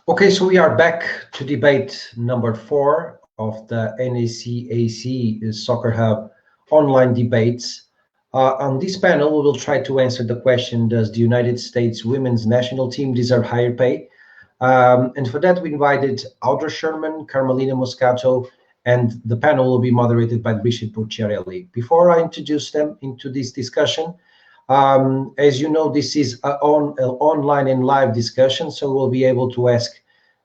Okay, so we are back to debate number 4 of the NSCAC Soccer Hub online debates. On this panel, we will try to answer the question, does the United States women's national team deserve higher pay? And for that, we invited Audra Sherman, Carmelina Moscato, and the panel will be moderated by Richard Bucciarelli. Before I introduce them into this discussion, as you know, this is an online and live discussion, so we'll be able to ask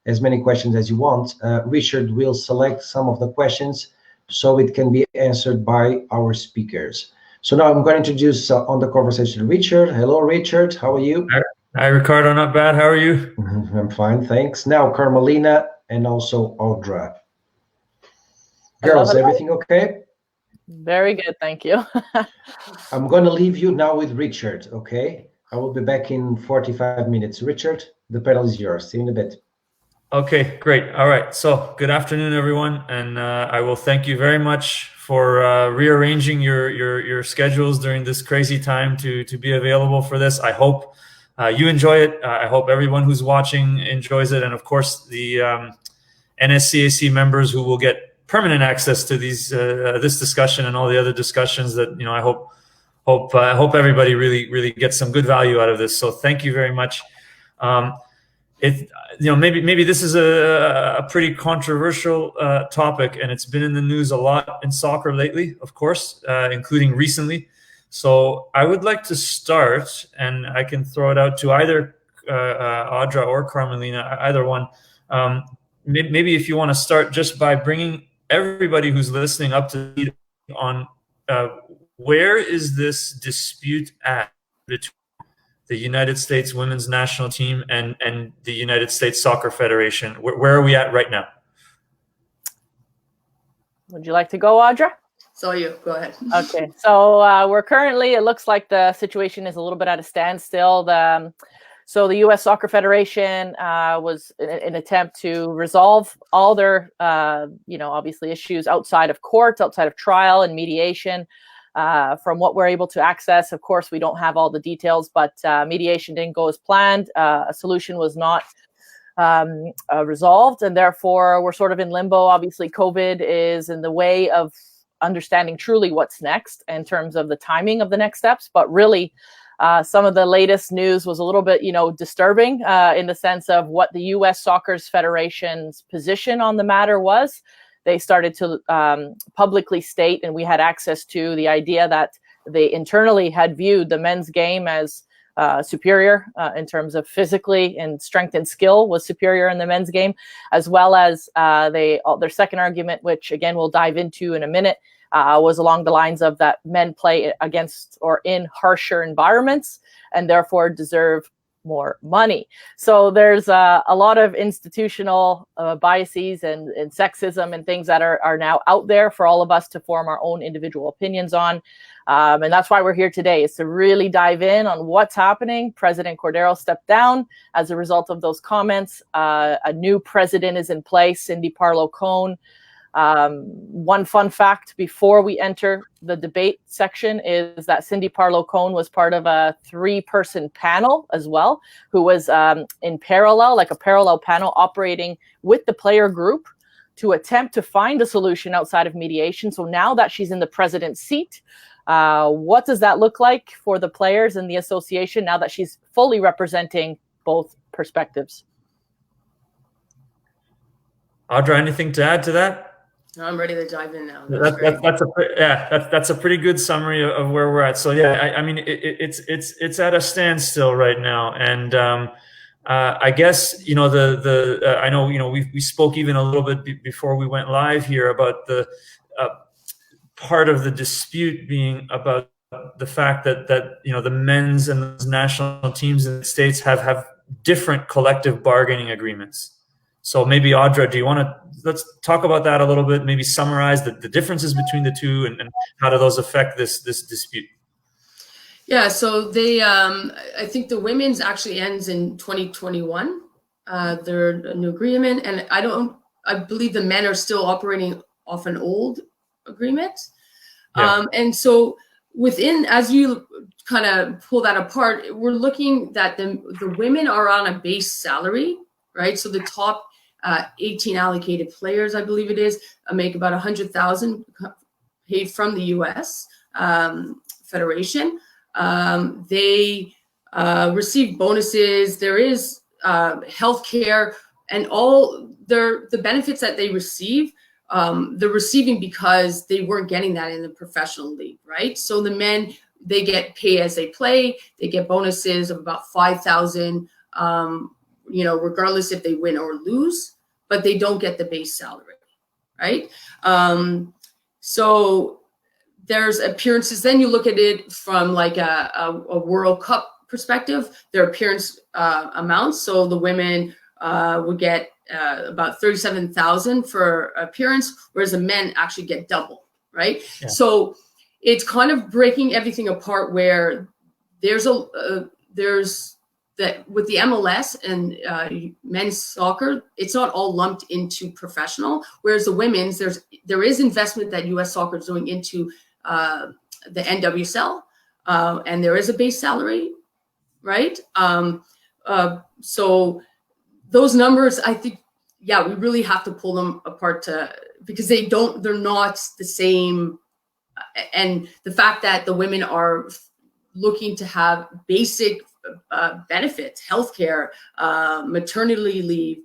as many questions as you want. Richard will select some of the questions so it can be answered by our speakers. So now I'm going to introduce on the conversation Richard. Hello, Richard. How are you? Hi, Ricardo. Not bad. How are you? I'm fine, thanks. Now, Carmelina and also Audra. Girls, hello. Everything okay? Very good, thank you. I'm going to leave you now with Richard, okay? I will be back in 45 minutes. Richard, the panel is yours. See you in a bit. Okay, great. All right. So good afternoon, everyone. And I will thank you very much for rearranging your schedules during this crazy time to be available for this. I hope you enjoy it. I hope everyone who's watching enjoys it. And of course, the NSCAC members who will get permanent access to these this discussion and all the other discussions that I hope everybody really gets some good value out of this. So thank you very much. Maybe this is a pretty controversial topic, and it's been in the news a lot in soccer lately, of course, including recently. So I would like to start, and I can throw it out to either Audra or Carmelina, either one. Maybe if you want to start just by bringing everybody who's listening up to speed on where is this dispute at between the United States women's national team and the United States Soccer Federation? Where are we at right now? Would you like to go, Audra? So you go ahead. Okay, so we're currently, it looks like the situation is a little bit at a standstill. So the U.S. Soccer Federation was in an attempt to resolve all their, obviously issues outside of court, outside of trial and mediation. From what we're able to access, of course, we don't have all the details, but mediation didn't go as planned. A solution was not resolved, and therefore we're sort of in limbo. Obviously, COVID is in the way of understanding truly what's next in terms of the timing of the next steps, but really, some of the latest news was a little bit, disturbing in the sense of what the U.S. Soccer Federation's position on the matter was. They started to publicly state, and we had access to the idea that they internally had viewed the men's game as superior in terms of physically and strength and skill was superior in the men's game, as well as their second argument, which again we'll dive into in a minute, was along the lines of that men play against or in harsher environments and therefore deserve more money. So there's a lot of institutional biases and sexism and things that are now out there for all of us to form our own individual opinions on. And that's why we're here today, is to really dive in on what's happening. President Cordero stepped down as a result of those comments. A new president is in place, Cindy Parlow-Cone. One fun fact before we enter the debate section is that Cindy Parlow-Cone was part of a 3-person panel as well, who was in parallel, like a parallel panel operating with the player group to attempt to find a solution outside of mediation. So now that she's in the president's seat, what does that look like for the players and the association now that she's fully representing both perspectives? Audra, anything to add to that? I'm ready to dive in now. That's a pretty good summary of where we're at. So yeah, I mean it's at a standstill right now, and I guess I know we spoke even a little bit before we went live here about the part of the dispute being about the fact that the men's and the national teams in the States have different collective bargaining agreements. So maybe Audra, let's talk about that a little bit, maybe summarize the differences between the two and how do those affect this dispute? Yeah, so they, I think the women's actually ends in 2021, their new agreement. And I believe the men are still operating off an old agreement. Yeah. And so as you kind of pull that apart, we're looking that the women are on a base salary, right? So the top 18 allocated players, I believe it is, make about 100,000 paid from the U.S. Federation. They receive bonuses. There is healthcare and all the benefits that they receive. They're receiving because they weren't getting that in the professional league, right? So the men, they get pay as they play. They get bonuses of about 5,000, regardless if they win or lose, but they don't get the base salary, right? So there's appearances. Then you look at it from like a World Cup perspective, their appearance amounts. So the women would get about 37,000 for appearance, whereas the men actually get double, right? Yeah. So it's kind of breaking everything apart where there's that with the MLS and men's soccer, it's not all lumped into professional, whereas the women's, there is investment that US soccer is doing into the NWSL, and there is a base salary, right? So those numbers, I think, yeah, we really have to pull them apart because they're not the same. And the fact that the women are looking to have basic benefits, healthcare, maternity leave,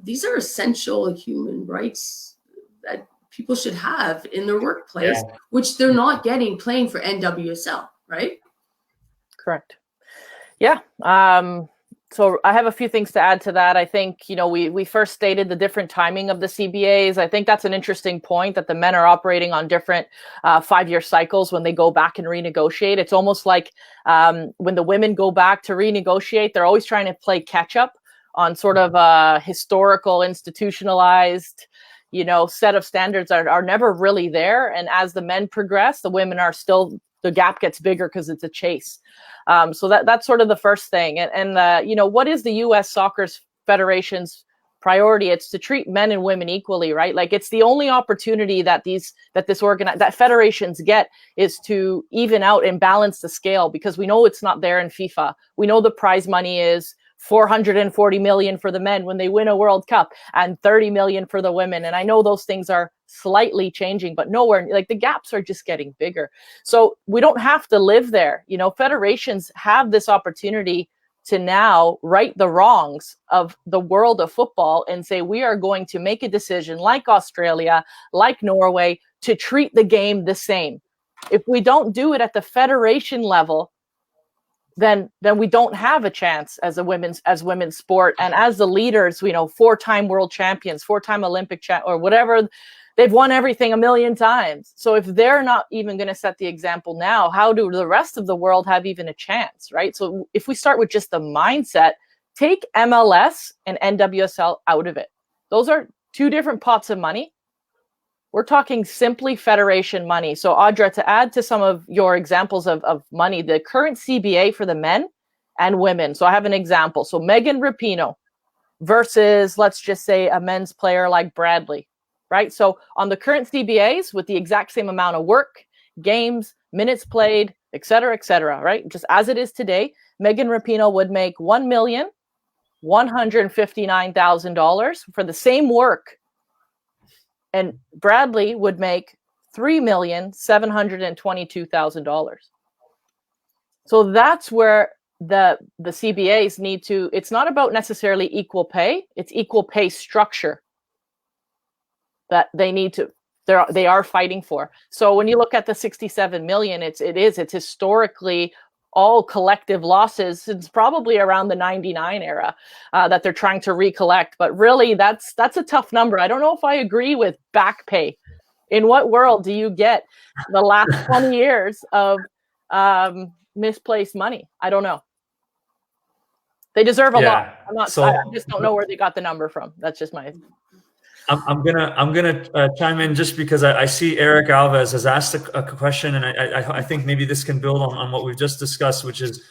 these are essential human rights that people should have in their workplace, which they're not getting playing for NWSL, right? Correct. Yeah. So I have a few things to add to that. I think, we first stated the different timing of the CBAs. I think that's an interesting point, that the men are operating on different 5-year cycles when they go back and renegotiate. It's almost like when the women go back to renegotiate, they're always trying to play catch up on sort of a historical, institutionalized, set of standards that are never really there. And as the men progress, the women are still, the gap gets bigger because it's a chase. So that's sort of the first thing. And what is the U.S. Soccer Federation's priority? It's to treat men and women equally, right? Like, it's the only opportunity that that federations get is to even out and balance the scale, because we know it's not there in FIFA. We know the prize money is $440 million for the men when they win a World Cup and $30 million for the women. And I know those things are slightly changing, but nowhere, like, the gaps are just getting bigger. So we don't have to live there. Federations have this opportunity to now right the wrongs of the world of football and say, we are going to make a decision like Australia, like Norway, to treat the game the same. If we don't do it at the federation level, then we don't have a chance as women's sport. And as the leaders, 4-time world champions, 4-time Olympic or whatever, they've won everything a million times. So if they're not even going to set the example now, how do the rest of the world have even a chance, right? So if we start with just the mindset, take MLS and NWSL out of it. Those are two different pots of money. We're talking simply federation money. So Audra, to add to some of your examples of money, the current CBA for the men and women. So I have an example. So Megan Rapinoe versus, let's just say, a men's player like Bradley, right? So on the current CBAs, with the exact same amount of work, games, minutes played, et cetera, right? Just as it is today, Megan Rapinoe would make $1,159,000 for the same work. And Bradley would make $3,722,000. So that's where the CBAs need to, it's not about necessarily equal pay, it's equal pay structure that they need to, they are fighting for. So when you look at the 67 million, it's historically all collective losses since probably around the 99 era that they're trying to recollect. But really, that's a tough number. I don't know if I agree with back pay. In what world do you get the last 20 years of misplaced money? I don't know. They deserve a lot. I just don't know where they got the number from. That's just my. I'm gonna chime in just because I see Eric Alves has asked a question, and I think maybe this can build on what we've just discussed, which is,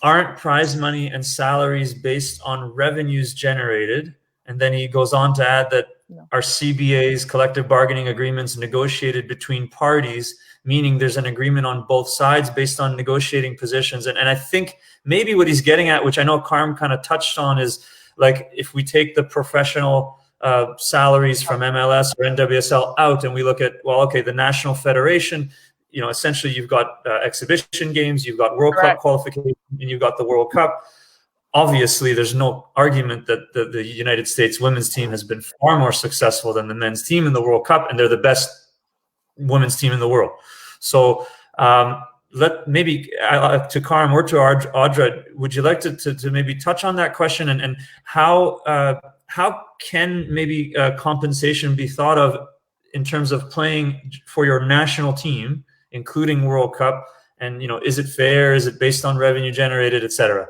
aren't prize money and salaries based on revenues generated? And then he goes on to add that our CBAs, collective bargaining agreements, negotiated between parties, meaning there's an agreement on both sides based on negotiating positions. And I think maybe what he's getting at, which I know Carm kind of touched on, is like if we take the professional salaries from MLS or NWSL out, and we look at, well, okay, the national federation, you know, essentially you've got exhibition games, you've got World Cup qualification, and you've got the World Cup. Obviously, there's no argument that the United States women's team has been far more successful than the men's team in the World Cup, and they're the best women's team in the world. So to Carm or to Audra, would you like to maybe touch on that question, and how can maybe compensation be thought of in terms of playing for your national team, including World Cup, and, you know, is it fair? Is it based on revenue generated, etc.?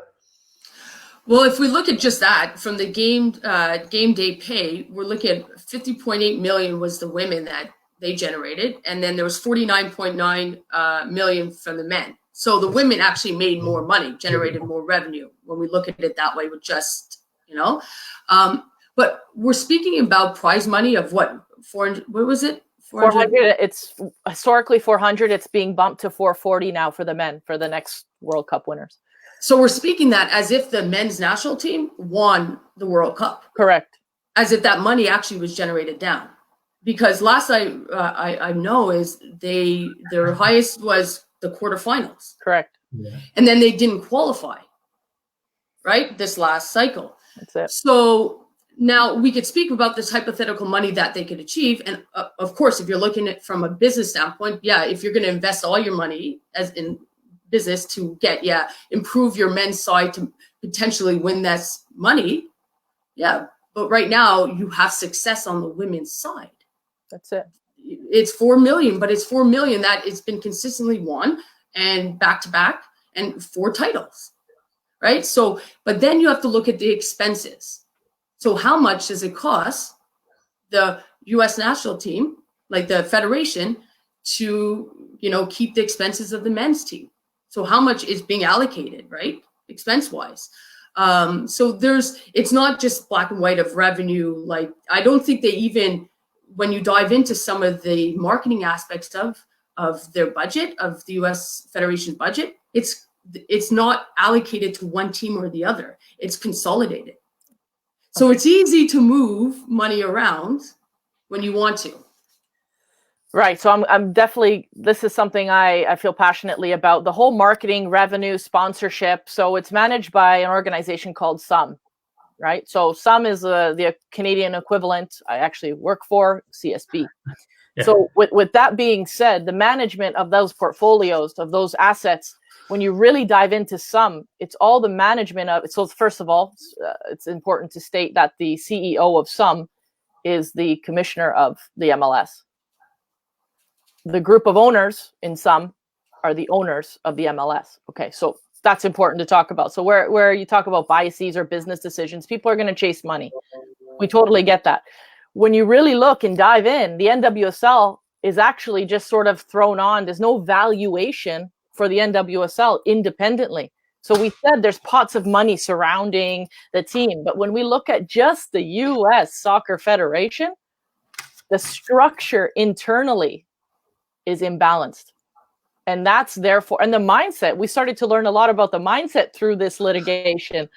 Well, if we look at just that from the game day pay, we're looking at 50.8 million was the women that they generated, and then there was 49.9 million from the men. So the women actually made more money, generated more revenue when we look at it that way, with just, you know. But we're speaking about prize money of what, 400? What was it? 400. It's historically 400. It's being bumped to 440 now for the men for the next World Cup winners. So we're speaking that as if the men's national team won the World Cup. Correct. As if that money actually was generated down. Because last I know is their highest was the quarterfinals. Correct. Yeah. And then they didn't qualify, right? This last cycle. That's it. So now we could speak about this hypothetical money that they could achieve. And of course, if you're looking at it from a business standpoint, yeah, if you're going to invest all your money as in business to improve your men's side to potentially win that money. Yeah. But right now you have success on the women's side. That's it. It's 4 million, but it's 4 million that it's been consistently won and back to back and 4 titles, right? So, but then you have to look at the expenses. So how much does it cost the U.S. national team, like the federation, to, you know, keep the expenses of the men's team? So how much is being allocated, right? Expense wise. So it's not just black and white of revenue. Like, I don't think they even, when you dive into some of the marketing aspects of their budget, of the U.S. Federation's budget, it's not allocated to one team or the other. It's consolidated. So it's easy to move money around when you want to. Right. So I'm definitely, this is something I feel passionately about, the whole marketing, revenue, sponsorship. So it's managed by an organization called SUM, right? So SUM is the Canadian equivalent I actually work for, CSB. Yeah. So with that being said, the management of those portfolios, of those assets, when you really dive into SUM, it's all the management of it. So first of all, it's important to state that the CEO of SUM is the commissioner of the MLS. The group of owners in SUM are the owners of the MLS. Okay, so that's important to talk about. So where you talk about biases or business decisions, people are going to chase money. We totally get that. When you really look and dive in, the NWSL is actually just sort of thrown on. There's no valuation for the NWSL independently. So we said there's pots of money surrounding the team. But when we look at just the U.S. Soccer Federation, the structure internally is imbalanced. And that's therefore, and the mindset, we started to learn a lot about the mindset through this litigation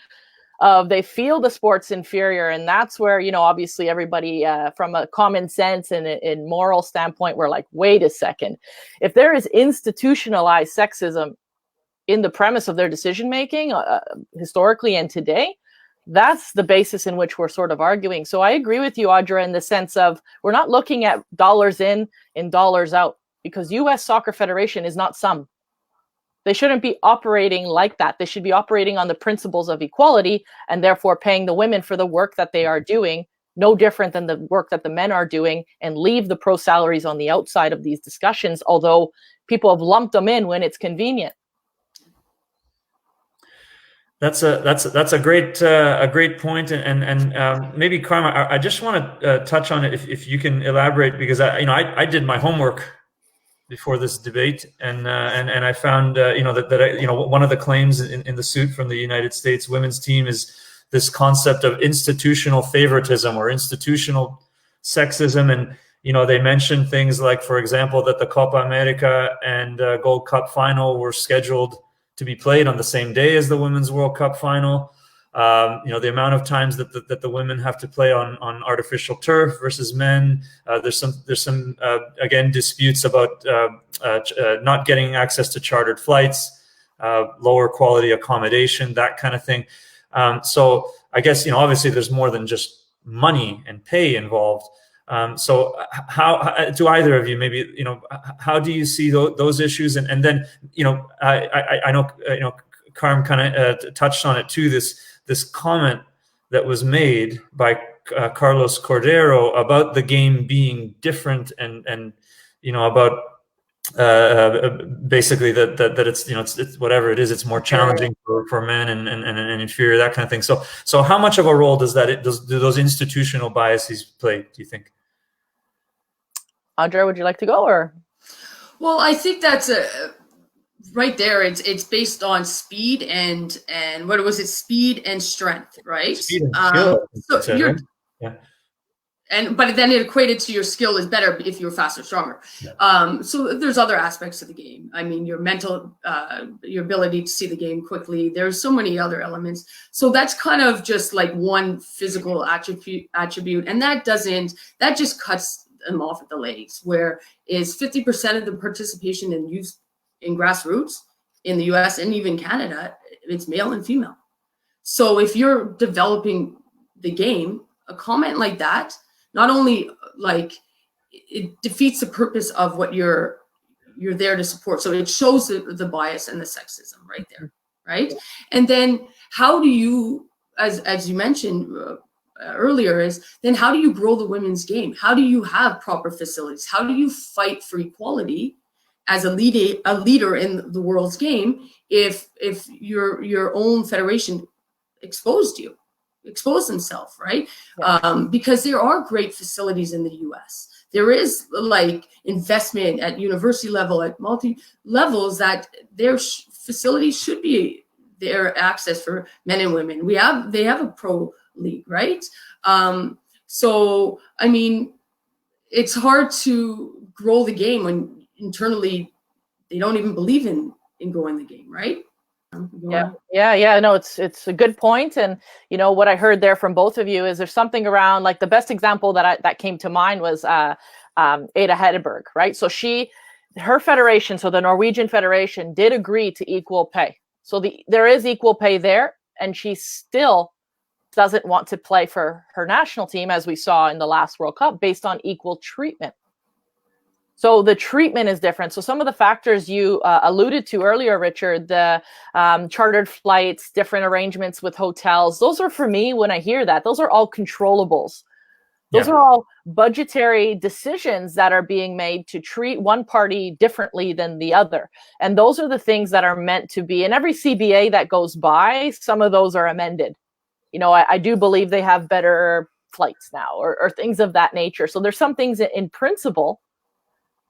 of they feel the sport's inferior. And that's where, you know, obviously everybody from a common sense and in moral standpoint, we're like, wait a second. If there is institutionalized sexism in the premise of their decision-making historically and today, that's the basis in which we're sort of arguing. So I agree with you, Audra, in the sense of we're not looking at dollars in and dollars out. Because U.S. Soccer Federation is not SUM. They shouldn't be operating like that. They should be operating on the principles of equality and therefore paying the women for the work that they are doing, no different than the work that the men are doing, and leave the pro salaries on the outside of these discussions, although people have lumped them in when it's convenient. That's a great point, and maybe Karma, I just want to touch on it if you can elaborate, because I did my homework before this debate, and I found that one of the claims in the suit from the United States women's team is this concept of institutional favoritism or institutional sexism, and they mentioned things like, for example, that the Copa America and Gold Cup final were scheduled to be played on the same day as the Women's World Cup final. The amount of times that the women have to play on artificial turf versus men. There's some again disputes about not getting access to chartered flights, lower quality accommodation, that kind of thing. So I guess obviously there's more than just money and pay involved. So how do either of you maybe how do you see those issues? And then I know Carm kind of touched on it too. This comment that was made by Carlos Cordero about the game being different and about basically that it's it's whatever it is, it's more challenging for men and inferior, that kind of thing. So how much of a role does do those institutional biases play, do you think? Audra, would you like to go, or? Well, I think that's right there. It's based on speed and what was it? Speed and strength, right? Speed and skill. So you're, yeah. But then it equated to your skill is better if you're faster, stronger. Yeah. So there's other aspects of the game. I mean, your mental, your ability to see the game quickly. There's so many other elements. So that's kind of just like one physical attribute, and that just cuts them off at the legs. Where is 50% of the participation in youth in grassroots in the US and even Canada, it's male and female. So if you're developing the game, a comment like that, not only like it defeats the purpose of what you're there to support. So it shows the bias and the sexism right there, right? And then how do you, as you mentioned earlier, is then how do you grow the women's game? How do you have proper facilities? How do you fight for equality as a leader in the world's game if your own federation exposed themselves, right? Yeah. Because there are great facilities in the US. There is like investment at university level, at multi levels, that their facilities should be their access for men and women. They have a pro league, right? So I mean, it's hard to grow the game when internally they don't even believe in growing the game, right? Yeah. No, it's a good point. And what I heard there from both of you is there's something around, like the best example that came to mind was Ada Hedeberg, right? So her federation, so the Norwegian Federation, did agree to equal pay. So there is equal pay there, and she still doesn't want to play for her national team, as we saw in the last World Cup, based on equal treatment. So the treatment is different. So some of the factors you alluded to earlier, Richard, the chartered flights, different arrangements with hotels, those are, for me, when I hear that, those are all controllables. Those are all budgetary decisions that are being made to treat one party differently than the other. And those are the things that are meant to be. In every CBA that goes by, some of those are amended. I do believe they have better flights now or things of that nature. So there's some things in principle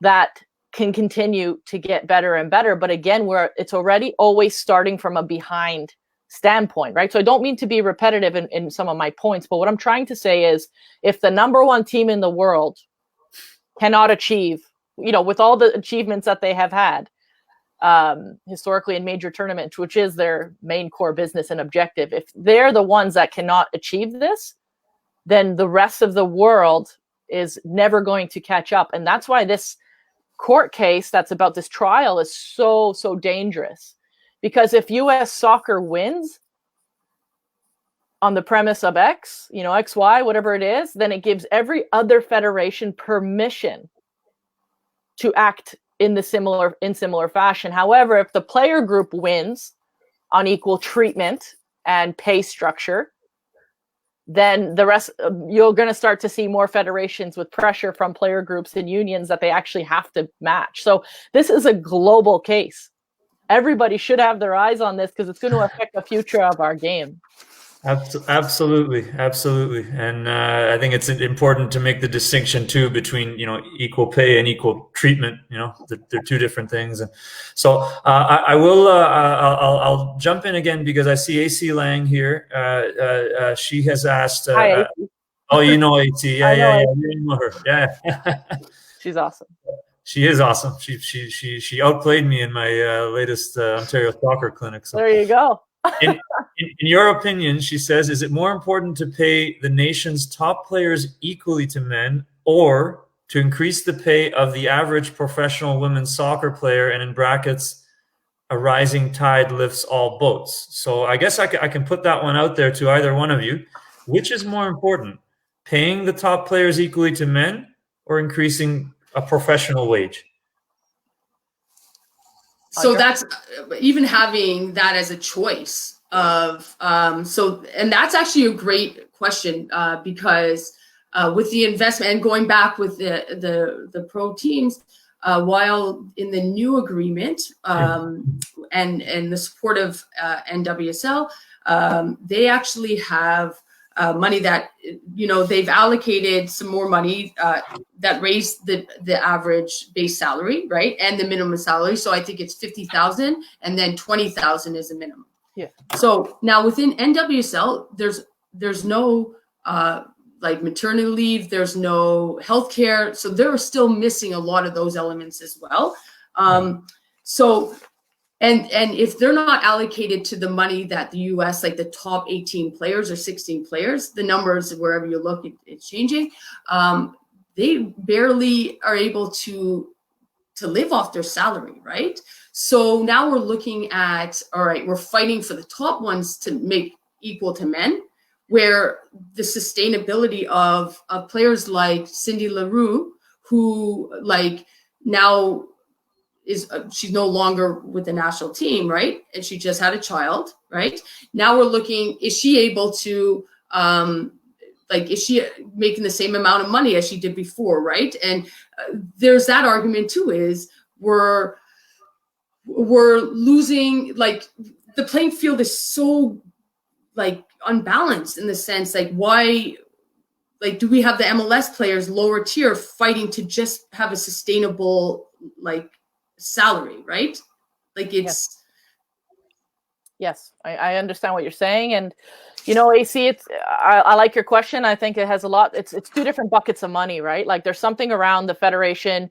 that can continue to get better and better. But again, it's already always starting from a behind standpoint, right? So I don't mean to be repetitive in some of my points, but what I'm trying to say is if the number one team in the world cannot achieve, with all the achievements that they have had historically in major tournaments, which is their main core business and objective, if they're the ones that cannot achieve this, then the rest of the world is never going to catch up. And that's why this court case that's about this trial is so dangerous, because if US soccer wins on the premise of X, XY, whatever it is, then it gives every other federation permission to act in similar fashion. However, if the player group wins on equal treatment and pay structure, then the rest, you're going to start to see more federations with pressure from player groups and unions that they actually have to match. So this is a global case. Everybody should have their eyes on this because it's going to affect the future of our game. Absolutely. And I think it's important to make the distinction too between, equal pay and equal treatment. They're two different things. And so I will, I'll jump in again because I see AC Lang here. She has asked. Hi, AC. Oh, AC. Yeah. You know her. Yeah. She's awesome. She is awesome. She outplayed me in my latest Ontario soccer clinic. So. There you go. your opinion, she says, is it more important to pay the nation's top players equally to men, or to increase the pay of the average professional women's soccer player, and in brackets, a rising tide lifts all boats? So I guess I can put that one out there to either one of you. Which is more important, paying the top players equally to men, or increasing a professional wage? So that's even having that as a choice of, and that's actually a great question, because with the investment and going back with the pro teams, while in the new agreement and the support of NWSL, they actually have money that, they've allocated some more money that raised the average base salary, right, and the minimum salary. So I think it's 50,000, and then 20,000 is a minimum. Yeah. So now within NWSL, there's no like maternity leave, there's no healthcare, so they're still missing a lot of those elements as well. So. And if they're not allocated to the money that the US, like the top 18 players or 16 players, the numbers wherever you look, it's changing. They barely are able to live off their salary, right? So now we're looking at, all right, we're fighting for the top ones to make equal to men, where the sustainability of players like Cindy Leroux, who like now she's no longer with the national team, right? And she just had a child, right? Now we're looking, is she able to, is she making the same amount of money as she did before, right? And there's that argument too, is we're losing, like the playing field is so like unbalanced in the sense, like why, like do we have the MLS players lower tier fighting to just have a sustainable like salary, right? Like it's yes, I understand what you're saying. And AC, I like your question. I think it has a lot, it's two different buckets of money, right? Like there's something around the federation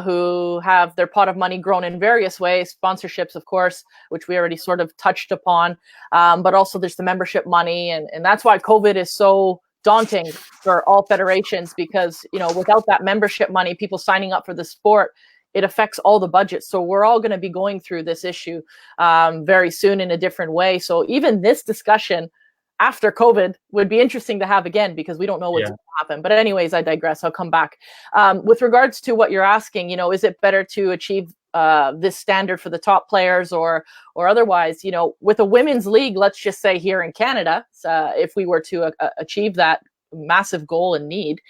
who have their pot of money grown in various ways, sponsorships, of course, which we already sort of touched upon, but also there's the membership money, and that's why COVID is so daunting for all federations, because without that membership money, people signing up for the sport, it affects all the budgets. So we're all going to be going through this issue very soon in a different way. So even this discussion after COVID would be interesting to have again, because we don't know what's going to happen. But anyways, I digress. I'll come back. With regards to what you're asking, is it better to achieve this standard for the top players or otherwise? With a women's league, let's just say here in Canada, if we were to achieve that massive goal and need,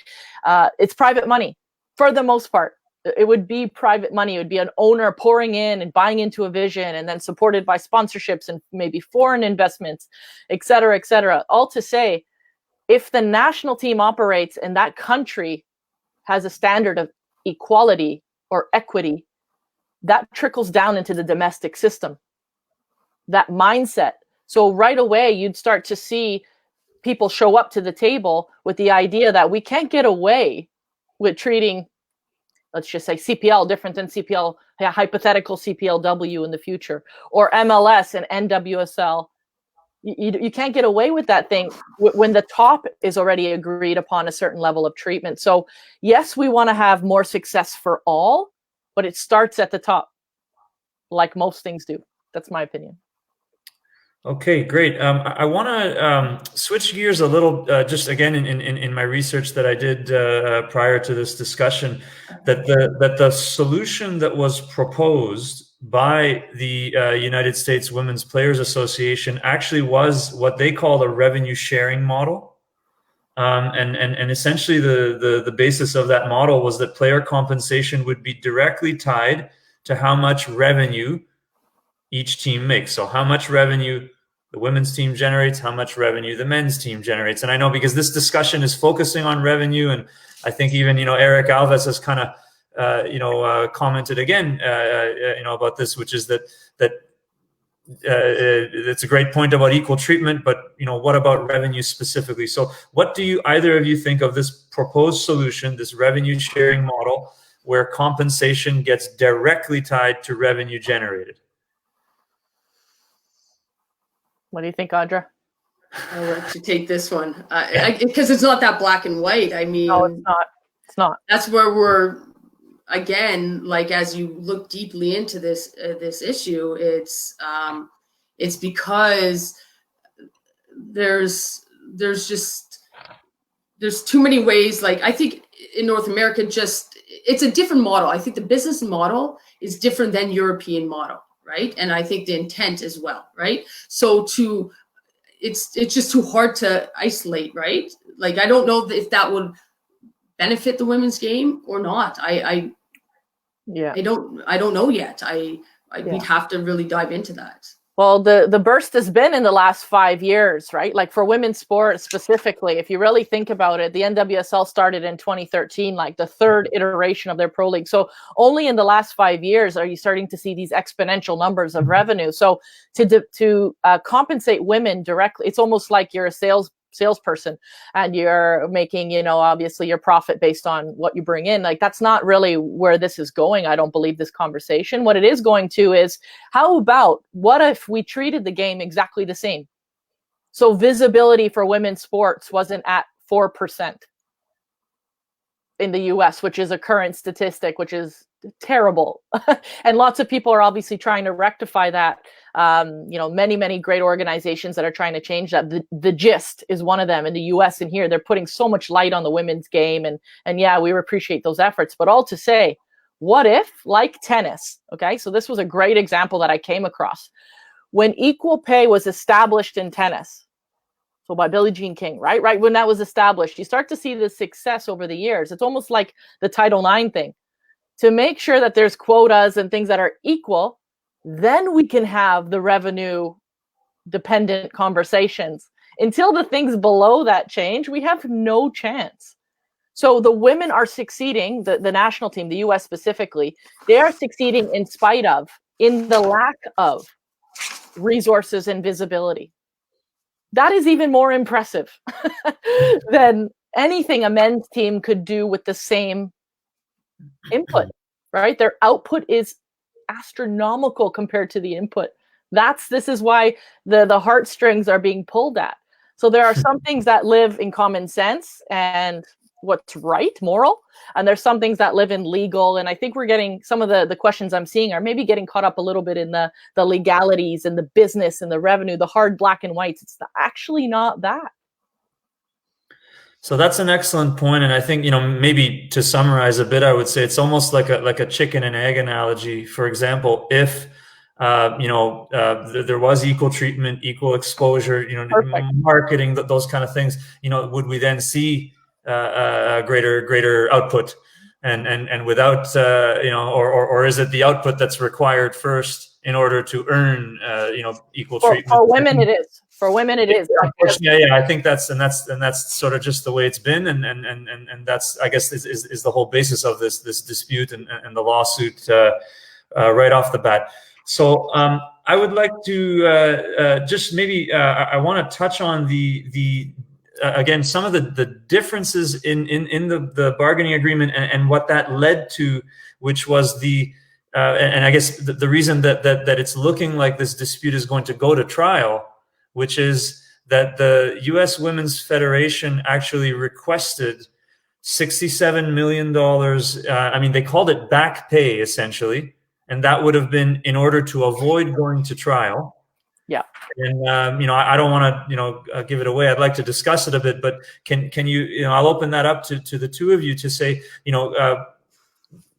it's private money for the most part. It would be private money. It would be an owner pouring in and buying into a vision, and then supported by sponsorships and maybe foreign investments, et cetera, et cetera. All to say, if the national team operates and that country has a standard of equality or equity, that trickles down into the domestic system, that mindset. So right away, you'd start to see people show up to the table with the idea that we can't get away with treating, let's just say, CPL different than CPL, hypothetical CPLW in the future, or MLS and NWSL. You can't get away with that thing when the top is already agreed upon a certain level of treatment. So yes, we want to have more success for all, but it starts at the top, like most things do. That's my opinion. Okay, great. I want to switch gears a little, just again in my research that I did prior to this discussion, that the solution that was proposed by the United States Women's Players Association actually was what they call a revenue sharing model, and essentially the basis of that model was that player compensation would be directly tied to how much revenue each team makes. So how much revenue the women's team generates, how much revenue the men's team generates. And I know because this discussion is focusing on revenue, and I think even, Eric Alves has kind of, commented again, about this, which is that it's a great point about equal treatment, but, what about revenue specifically? So what do either of you think of this proposed solution, this revenue sharing model, where compensation gets directly tied to revenue generated? What do you think, Audra? I'll let you take this one because it's not that black and white. I mean, no, it's not. It's not. That's where we're again. Like as you look deeply into this issue, it's because there's too many ways. Like I think in North America, it's a different model. I think the business model is different than European model, right? And I think the intent as well, right? So it's just too hard to isolate, right? Like I don't know if that would benefit the women's game or not. I don't know yet. We'd have to really dive into that. Well, the burst has been in the last 5 years, right? Like for women's sports specifically, if you really think about it, the NWSL started in 2013, like the third iteration of their pro league. So only in the last 5 years are you starting to see these exponential numbers of revenue. So to compensate women directly, it's almost like you're a salesperson and you're making, obviously your profit based on what you bring in. Like that's not really where this is going. I don't believe this conversation. What it is going to is, what if we treated the game exactly the same? So visibility for women's sports wasn't at 4% in the US, which is a current statistic, which is terrible. And lots of people are obviously trying to rectify that. Many great organizations that are trying to change that. The Gist is one of them in the US, and here they're putting so much light on the women's game, and yeah, we appreciate those efforts. But all to say, what if, like tennis, okay, so this was a great example that I came across. When equal pay was established in tennis, so by Billie Jean King, right when that was established, you start to see the success over the years. It's almost like the Title IX thing. To make sure that there's quotas and things that are equal, then we can have the revenue dependent conversations. Until the things below that change, we have no chance. So the women are succeeding, the national team, the US specifically, they are succeeding in spite of, in the lack of resources and visibility. That is even more impressive than anything a men's team could do with the same input, right? Their output is astronomical compared to the input. This is why the heartstrings are being pulled at. So there are some things that live in common sense and what's right, moral, and there's some things that live in legal. And I think we're getting some of the questions I'm seeing are maybe getting caught up a little bit in the legalities and the business and the revenue, the hard black and whites. It's actually not that. So that's an excellent point, and I think maybe to summarize a bit, I would say it's almost like a chicken and egg analogy. For example, if there was equal treatment, equal exposure, marketing, those kind of things, would we then see greater output, and without or is it the output that's required first in order to earn equal treatment? For women, it is. For women, it is. Yeah. I think that's sort of just the way it's been, and that's, I guess, is the whole basis of this dispute and the lawsuit right off the bat. So I would like to just maybe I want to touch on the again some of the differences in the bargaining agreement and what that led to, which was and I guess the reason that it's looking like this dispute is going to go to trial, which is that the U.S. Women's Federation actually requested $67 million. I mean, they called it back pay, essentially, and that would have been in order to avoid going to trial. Yeah. And, I don't want to, give it away. I'd like to discuss it a bit, but can you, I'll open that up to the two of you to say,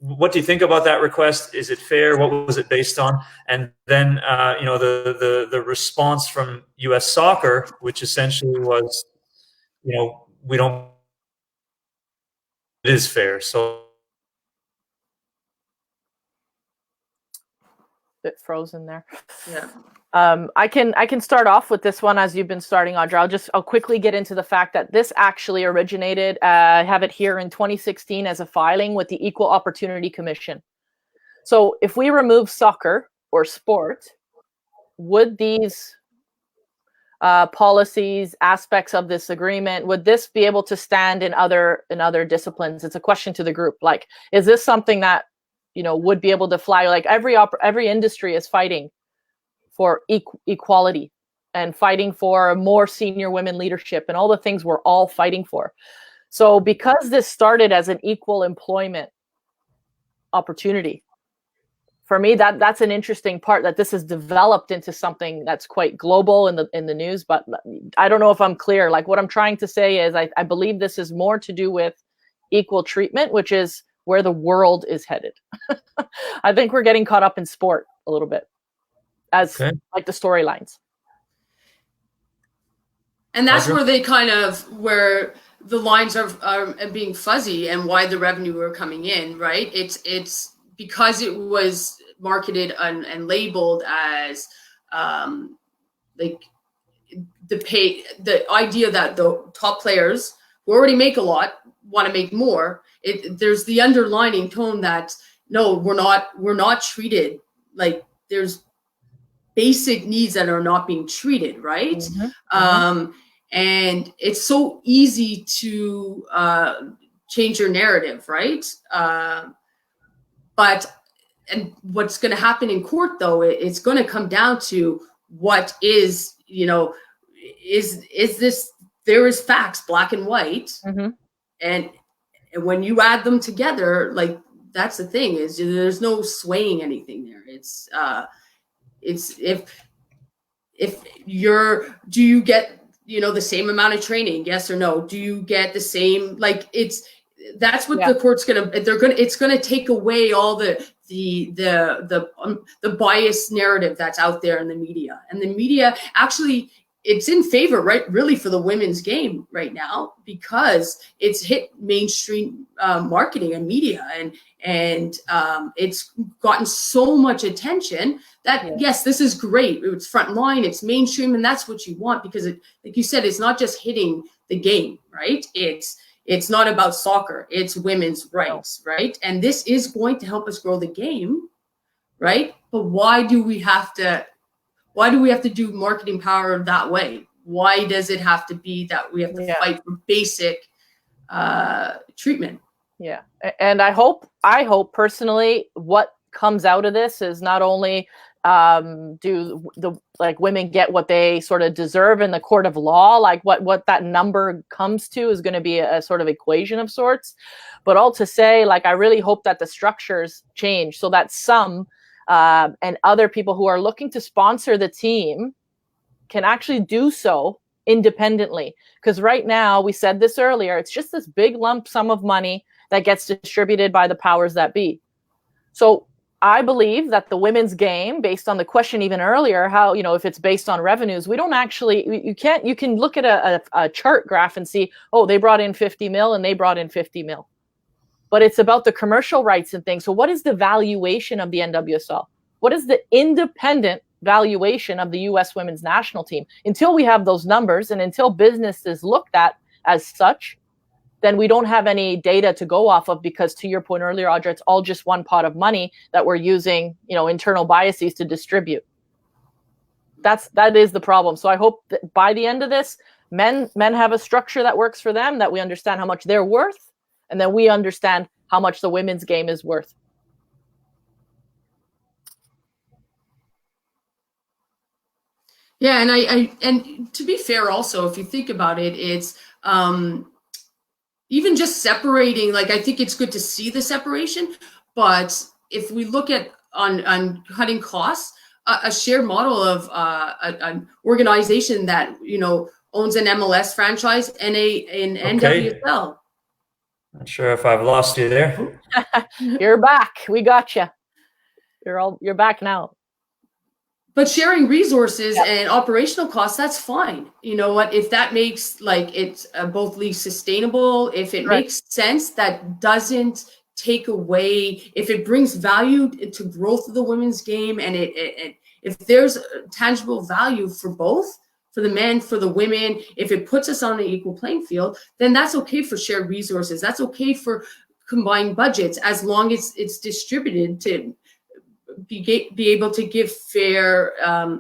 what do you think about that request? Is it fair? What was it based on? And then, the response from U.S. Soccer, which essentially was, we don't. It is fair. So. Bit frozen there. Yeah. I can start off with this one as you've been starting, Audra. I'll quickly get into the fact that this actually originated, I have it here in 2016 as a filing with the Equal Opportunity Commission. So if we remove soccer or sport, would these policies, aspects of this agreement, would this be able to stand in other disciplines? It's a question to the group. Like, is this something that, would be able to fly? Like every industry is fighting for equality and fighting for more senior women leadership and all the things we're all fighting for. So because this started as an equal employment opportunity, for me, that's an interesting part, that this has developed into something that's quite global in the news. But I don't know if I'm clear. Like, what I'm trying to say is I believe this is more to do with equal treatment, which is where the world is headed. I think we're getting caught up in sport a little bit, as like the storylines. And that's where they where the lines are being fuzzy and why the revenue are coming in, right? It's because it was marketed and labeled as like the idea that the top players who already make a lot want to make more. There's the underlining tone that no, we're not treated like, there's basic needs that are not being treated, right? Mm-hmm. And it's so easy to change your narrative, right? But what's going to happen in court, though, it's going to come down to what is, is this, there is facts, black and white. Mm-hmm. And when you add them together, like, that's the thing, is there's no swaying anything there. It's if do you get, the same amount of training? Yes or no? Do you get the same, like, that's what the court's it's gonna take away all the biased narrative that's out there in the media. And the media actually, it's in favor, right, really, for the women's game right now, because it's hit mainstream marketing and media, and it's gotten so much attention that yes, this is great. It's front line, it's mainstream, and that's what you want, because it, like you said, it's not just hitting the game, right? It's not about soccer, it's women's rights, right? And this is going to help us grow the game, right? But why do we have to do marketing power that way? Why does it have to be that we have to fight for basic treatment? Yeah. And I hope personally what comes out of this is not only do the women get what they sort of deserve in the court of law, like what that number comes to is going to be a sort of equation of sorts, but all to say, like, I really hope that the structures change so that some and other people who are looking to sponsor the team can actually do so independently. Because right now, we said this earlier, it's just this big lump sum of money that gets distributed by the powers that be. So I believe that the women's game, based on the question even earlier, how, if it's based on revenues, we don't actually, you can look at a chart graph and see, oh, they brought in 50 mil and they brought in 50 mil. But it's about the commercial rights and things. So what is the valuation of the NWSL? What is the independent valuation of the U.S. women's national team? Until we have those numbers and until business is looked at as such, then we don't have any data to go off of, because to your point earlier, Audra, it's all just one pot of money that we're using, internal biases to distribute. That is the problem. So I hope that by the end of this, men have a structure that works for them, that we understand how much they're worth, and then we understand how much the women's game is worth. Yeah, and to be fair, also, if you think about it, it's even just separating. Like, I think it's good to see the separation, but if we look at on cutting costs, a shared model of an organization that owns an MLS franchise and an NWSL. Not sure if I've lost you there. You're back. We got you. You're back now. But sharing resources and operational costs, that's fine. You know what? If that makes it's both leagues sustainable, if it makes sense, that doesn't take away, if it brings value to growth of the women's game, and if there's tangible value for both, for the men, for the women, if it puts us on an equal playing field, then that's okay for shared resources. That's okay for combined budgets, as long as it's distributed to be able to give fair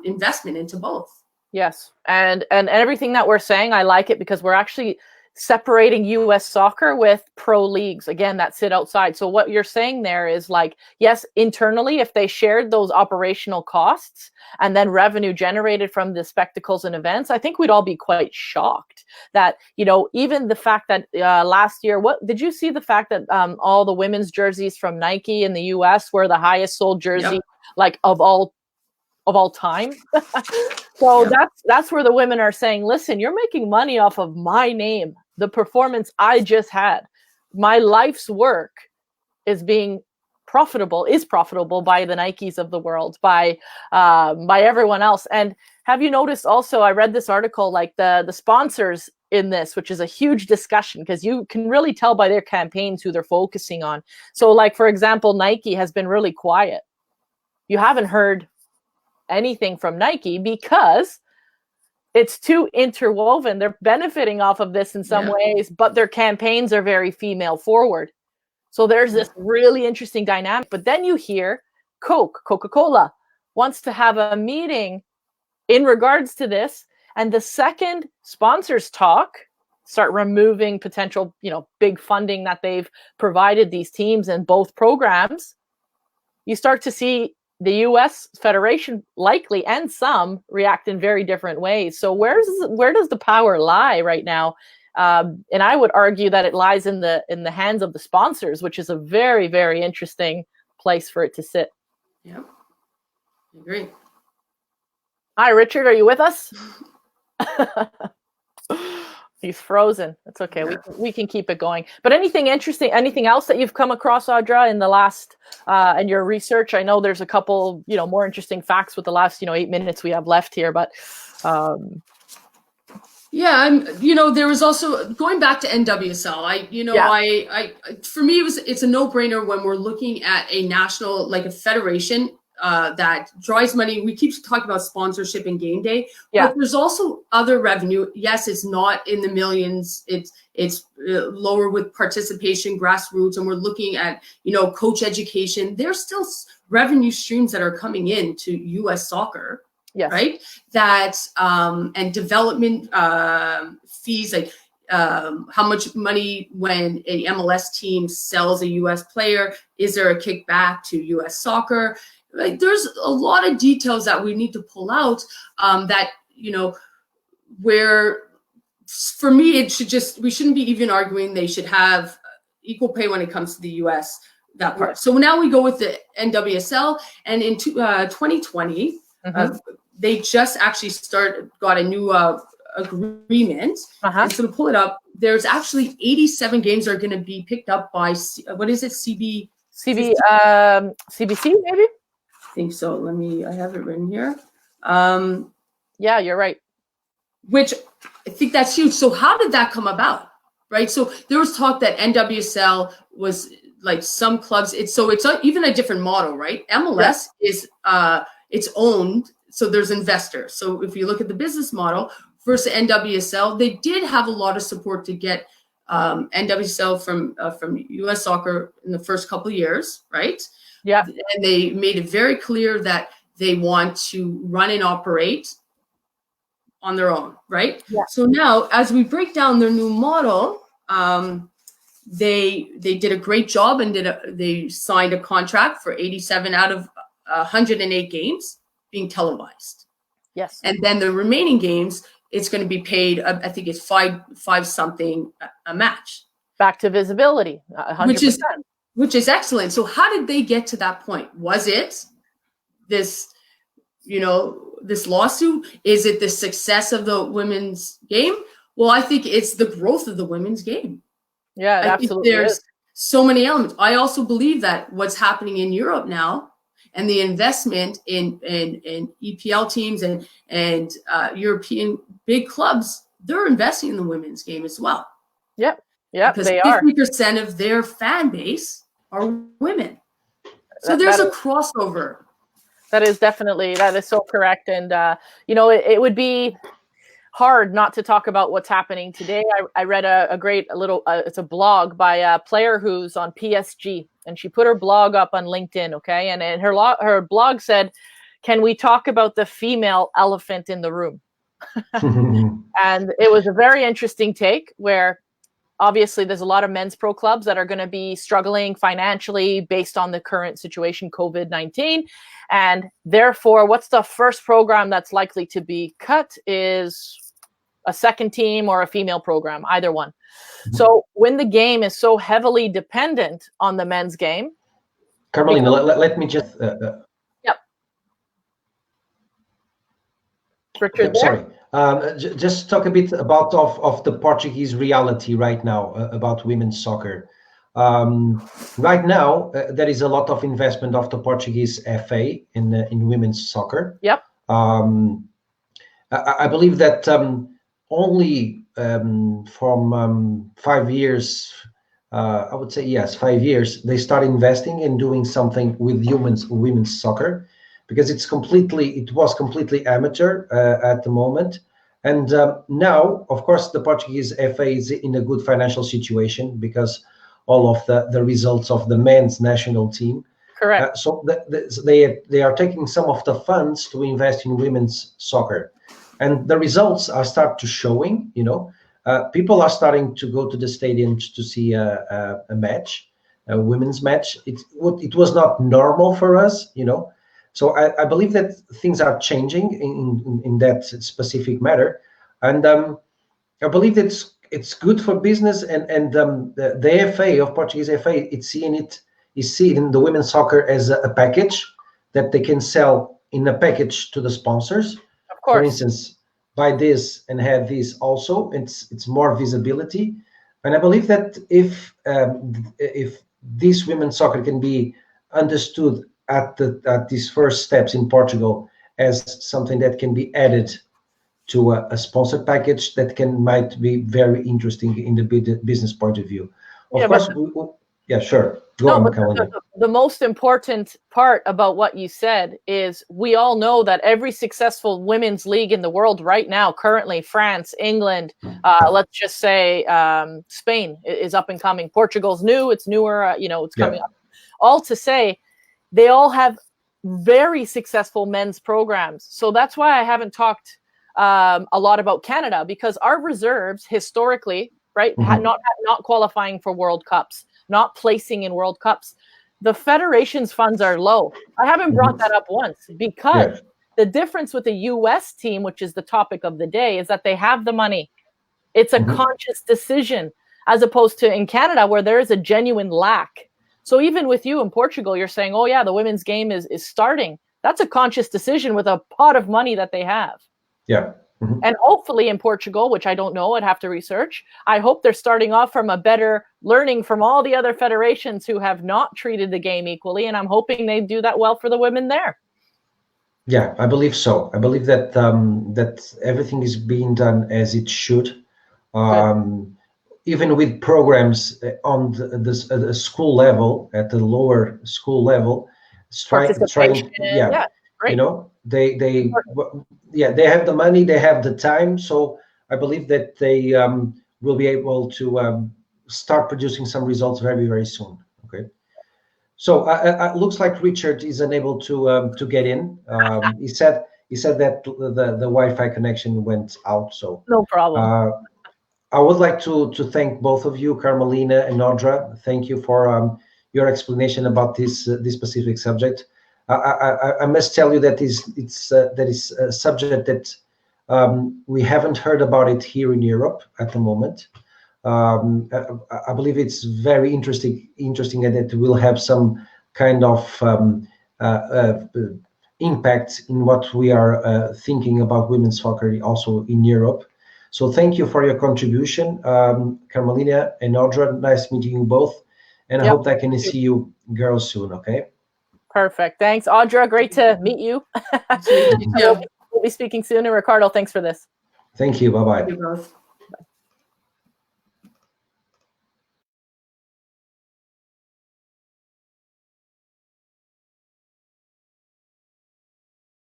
investment into both. Yes, and everything that we're saying, I like it, because we're actually separating US soccer with pro leagues, again, that sit outside. So what you're saying there is like, yes, internally, if they shared those operational costs and then revenue generated from the spectacles and events, I think we'd all be quite shocked that, you know, even the fact that last year, what did you see the fact that all the women's jerseys from Nike in the US were the highest sold jersey, like of all time? So that's where the women are saying, listen, you're making money off of my name, the performance I just had. My life's work is profitable by the Nikes of the world, by everyone else. And have you noticed also, I read this article, like the sponsors in this, which is a huge discussion because you can really tell by their campaigns who they're focusing on. So like, for example, Nike has been really quiet. You haven't heard anything from Nike because it's too interwoven. They're benefiting off of this in some ways, but their campaigns are very female forward. So there's this really interesting dynamic. But then you hear Coca-Cola wants to have a meeting in regards to this. And the second sponsors start removing potential, you know, big funding that they've provided these teams in both programs, you start to see the U.S. Federation likely and some react in very different ways. So where does the power lie right now? And I would argue that it lies in the hands of the sponsors, which is a very, very interesting place for it to sit. Yeah, I agree. Hi, Richard. Are you with us? He's frozen. That's okay. Yeah. We can keep it going. But anything interesting, anything else that you've come across, Audra, in the last in your research? I know there's a couple, you know, more interesting facts with the last, 8 minutes we have left here, but there was also going back to NWSL. For me, it's a no-brainer when we're looking at a national, like a federation that drives money. We keep talking about sponsorship and game day, but there's also other revenue. Yes, it's not in the millions. It's lower with participation, grassroots, and we're looking at, coach education. There's still revenue streams that are coming in to U.S. soccer, right? That and development fees, like how much money when a MLS team sells a U.S. player, is there a kickback to U.S. soccer? Like, there's a lot of details that we need to pull out that, where for me, we shouldn't be even arguing they should have equal pay when it comes to the US, that part. So now we go with the NWSL, and in 2020, they just actually got a new agreement. And so to pull it up, there's actually 87 games that are going to be picked up by, what is it? CBC, maybe? I think so. I have it written here. Yeah, you're right. Which I think that's huge. So how did that come about, right? So there was talk that NWSL was like some clubs. It's even a different model, right? MLS is it's owned, so there's investors. So if you look at the business model versus NWSL, they did have a lot of support to get NWSL from U.S. Soccer in the first couple of years, right? Yeah, and they made it very clear that they want to run and operate on their own, right? Yeah. So now, as we break down their new model, they did a great job and they signed a contract for 87 out of 108 games being televised. Yes, and then the remaining games, it's going to be paid. I think it's five something a match. Back to visibility, 100%. Which is excellent. So how did they get to that point? Was it this, this lawsuit? Is it the success of the women's game? Well, I think it's the growth of the women's game. Yeah, it absolutely there's so many elements. I also believe that what's happening in Europe now and the investment in EPL teams and European big clubs, they're investing in the women's game as well. Yep. Yeah, they are. 50% of their fan base are women. So there's a crossover. That is so correct. And, it would be hard not to talk about what's happening today. I read a great little, it's a blog by a player who's on PSG, and she put her blog up on LinkedIn. Okay. And her blog said, "Can we talk about the female elephant in the room?" And it was a very interesting take where obviously there's a lot of men's pro clubs that are going to be struggling financially based on the current situation, COVID-19. And therefore, what's the first program that's likely to be cut is a second team or a female program, either one. So when the game is so heavily dependent on the men's game. Carmelina, let me just... Yep. Richard, sorry. Just talk a bit about of the Portuguese reality right now about women's soccer. Right now, there is a lot of investment of the Portuguese FA in women's soccer. Yep. I believe that only from 5 years, I would say yes, 5 years, they start investing and doing something with women's soccer, because it was completely amateur at the moment. And now, of course, the Portuguese FA is in a good financial situation because all of the results of the men's national team. Correct. So they are taking some of the funds to invest in women's soccer. And the results are start to showing, people are starting to go to the stadiums to see a match, a women's match. It was not normal for us, So I believe that things are changing in that specific matter, and I believe that it's good for business. And the FA of Portuguese FA is seeing the women's soccer as a package that they can sell in a package to the sponsors. Of course. For instance, buy this and have this also. It's more visibility, and I believe that if this women's soccer can be understood at these first steps in Portugal as something that can be added to a sponsored package, that might be very interesting in the business point of view. Of course, sure. Go on, Carmelina. The most important part about what you said is we all know that every successful women's league in the world right now, currently France, England, let's just say Spain is up and coming. Portugal's new, it's newer, it's coming up. All to say, they all have very successful men's programs. So that's why I haven't talked a lot about Canada, because our reserves historically, right, not qualifying for World Cups, not placing in World Cups, the federation's funds are low. I haven't brought that up once because the difference with the US team, which is the topic of the day, is that they have the money. It's a conscious decision, as opposed to in Canada where there is a genuine lack. So even with you in Portugal, you're saying, oh yeah, the women's game is starting. That's a conscious decision with a pot of money that they have. Yeah. And hopefully in Portugal, which I don't know, I'd have to research, I hope they're starting off from a better learning from all the other federations who have not treated the game equally. And I'm hoping they do that well for the women there. Yeah, I believe so. I believe that that everything is being done as it should. Even with programs on the school level, at the lower school level, trying, yeah, great. They have the money, they have the time, so I believe that they will be able to start producing some results very, very soon. Okay, so it looks like Richard is unable to get in. He said that the Wi-Fi connection went out. So no problem. I would like to thank both of you, Carmelina and Audra. Thank you for your explanation about this specific subject. I must tell you that that is a subject that we haven't heard about it here in Europe at the moment. I believe it's very interesting, and it will have some kind of impact in what we are thinking about women's soccer also in Europe. So thank you for your contribution, Carmelina and Audra. Nice meeting you both, and I hope that I can see you girls soon. Okay. Perfect. Thanks, Audra. Great to meet you. We'll be speaking soon. And Ricardo, thanks for this. Thank you. Bye-bye.